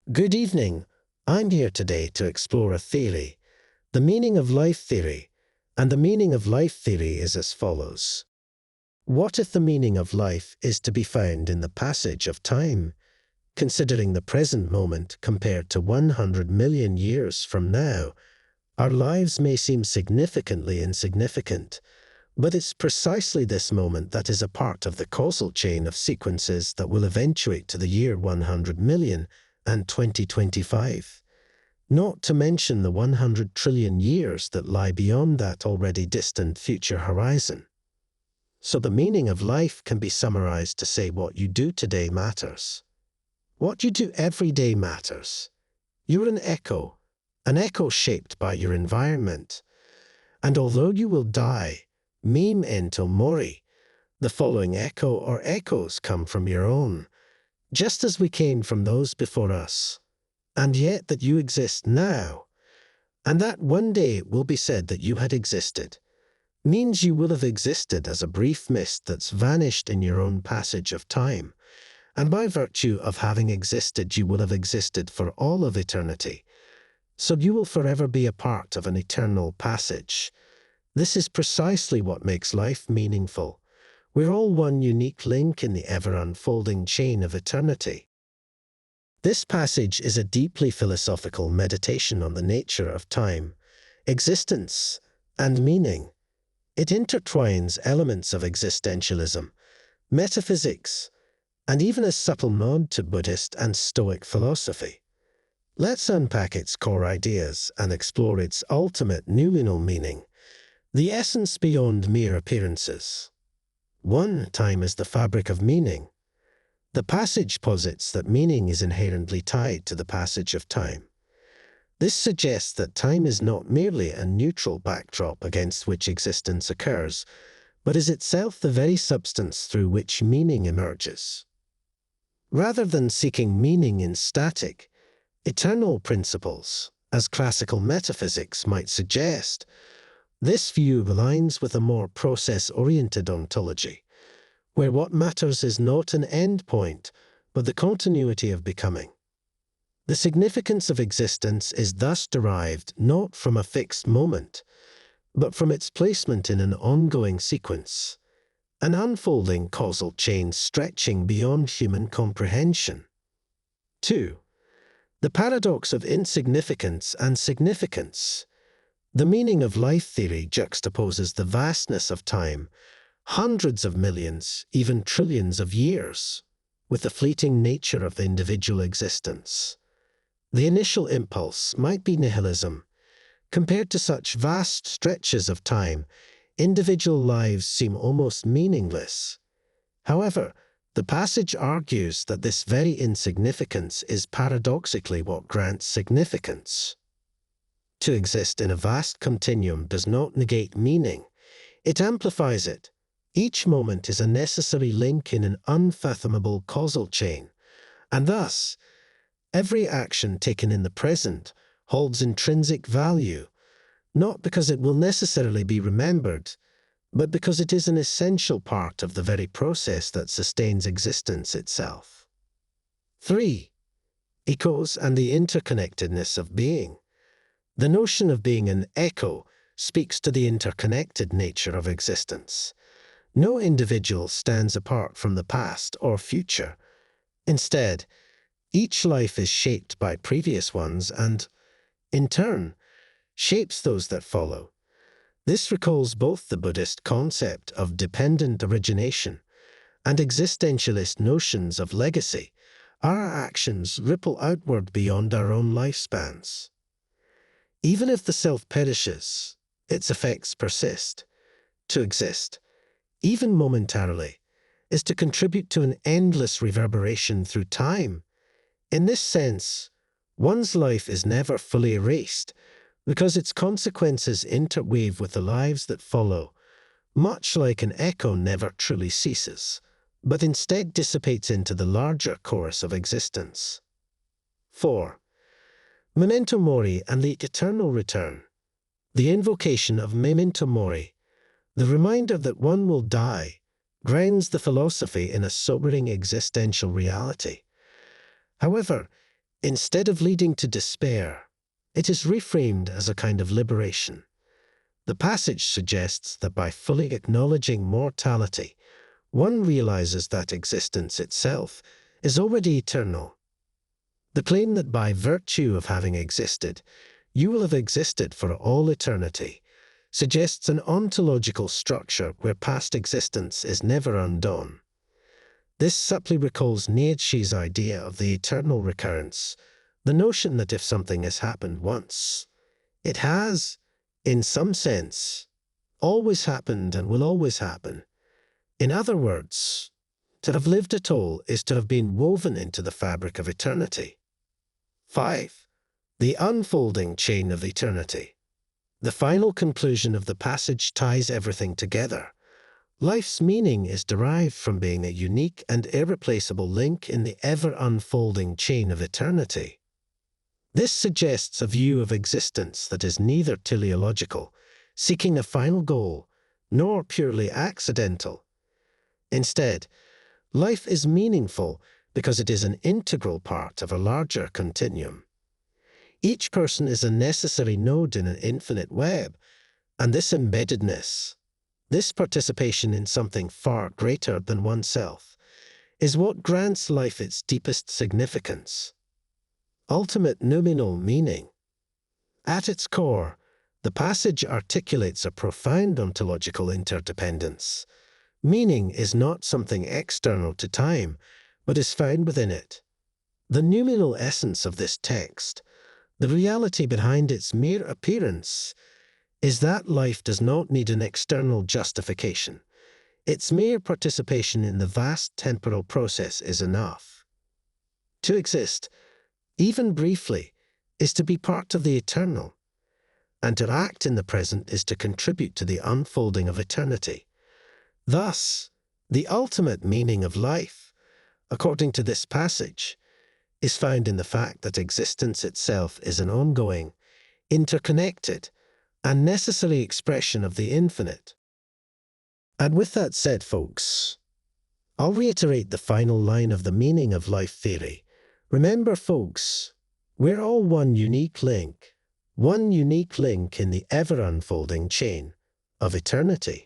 Good evening. I'm here today to explore a theory, the meaning of life theory, and the meaning of life theory is as follows. What if the meaning of life is to be found in the passage of time, considering the present moment compared to 100 million years from now? Our lives may seem significantly insignificant, but it's precisely this moment that is a part of the causal chain of sequences that will eventuate to the year 100 million and 2025, not to mention the 100 trillion years that lie beyond that already distant future horizon. So the meaning of life can be summarized to say what you do today matters. What you do every day matters. You're an echo shaped by your environment. And although you will die, memento mori, the following echo or echoes come from your own, just as we came from those before us, and yet that you exist now, and that one day it will be said that you had existed, means you will have existed as a brief mist that's vanished in your own passage of time, and by virtue of having existed you will have existed for all of eternity, so you will forever be a part of an eternal passage. This is precisely what makes life meaningful. We're all one unique link in the ever-unfolding chain of eternity. This passage is a deeply philosophical meditation on the nature of time, existence, and meaning. It intertwines elements of existentialism, metaphysics, and even a subtle nod to Buddhist and Stoic philosophy. Let's unpack its core ideas and explore its ultimate noumenal meaning, the essence beyond mere appearances. 1. Time is the fabric of meaning. The passage posits that meaning is inherently tied to the passage of time. This suggests that time is not merely a neutral backdrop against which existence occurs, but is itself the very substance through which meaning emerges. Rather than seeking meaning in static, eternal principles, as classical metaphysics might suggest, this view aligns with a more process-oriented ontology, where what matters is not an end point, but the continuity of becoming. The significance of existence is thus derived not from a fixed moment, but from its placement in an ongoing sequence, an unfolding causal chain stretching beyond human comprehension. 2. The paradox of insignificance and significance. The meaning of life theory juxtaposes the vastness of time, hundreds of millions, even trillions of years, with the fleeting nature of the individual existence. The initial impulse might be nihilism. Compared to such vast stretches of time, individual lives seem almost meaningless. However, the passage argues that this very insignificance is paradoxically what grants significance. To exist in a vast continuum does not negate meaning, it amplifies it. Each moment is a necessary link in an unfathomable causal chain, and thus, every action taken in the present holds intrinsic value, not because it will necessarily be remembered, but because it is an essential part of the very process that sustains existence itself. 3. Echoes and the interconnectedness of being. The notion of being an echo speaks to the interconnected nature of existence. No individual stands apart from the past or future. Instead, each life is shaped by previous ones and, in turn, shapes those that follow. This recalls both the Buddhist concept of dependent origination and existentialist notions of legacy. Our actions ripple outward beyond our own lifespans. Even if the self perishes, its effects persist. To exist, even momentarily, is to contribute to an endless reverberation through time. In this sense, one's life is never fully erased because its consequences interweave with the lives that follow, much like an echo never truly ceases, but instead dissipates into the larger chorus of existence. 4. Memento mori and the eternal return. The invocation of memento mori, the reminder that one will die, grounds the philosophy in a sobering existential reality. However, Instead of leading to despair, it is reframed as a kind of liberation. The passage suggests that by fully acknowledging mortality, one realizes that existence itself is already eternal. The claim that by virtue of having existed, you will have existed for all eternity, suggests an ontological structure where past existence is never undone. This subtly recalls Nietzsche's idea of the eternal recurrence, the notion that if something has happened once, it has, in some sense, always happened and will always happen. In other words, to have lived at all is to have been woven into the fabric of eternity. 5. The unfolding chain of eternity. The final conclusion of the passage ties everything together. Life's meaning is derived from being a unique and irreplaceable link in the ever-unfolding chain of eternity. This suggests a view of existence that is neither teleological, seeking a final goal, nor purely accidental. Instead, life is meaningful because it is an integral part of a larger continuum. Each person is a necessary node in an infinite web, and this embeddedness, this participation in something far greater than oneself, is what grants life its deepest significance. Ultimate noumenal meaning. At its core, the passage articulates a profound ontological interdependence. Meaning is not something external to time, but is found within it. The noumenal essence of this text, the reality behind its mere appearance, is that life does not need an external justification. Its mere participation in the vast temporal process is enough. To exist, even briefly, is to be part of the eternal, and to act in the present is to contribute to the unfolding of eternity. Thus, the ultimate meaning of life, according to this passage, is found in the fact that existence itself is an ongoing, interconnected, and necessary expression of the infinite. And with that said, folks, I'll reiterate the final line of the meaning of life theory. Remember, folks, we're all one unique link in the ever-unfolding chain of eternity.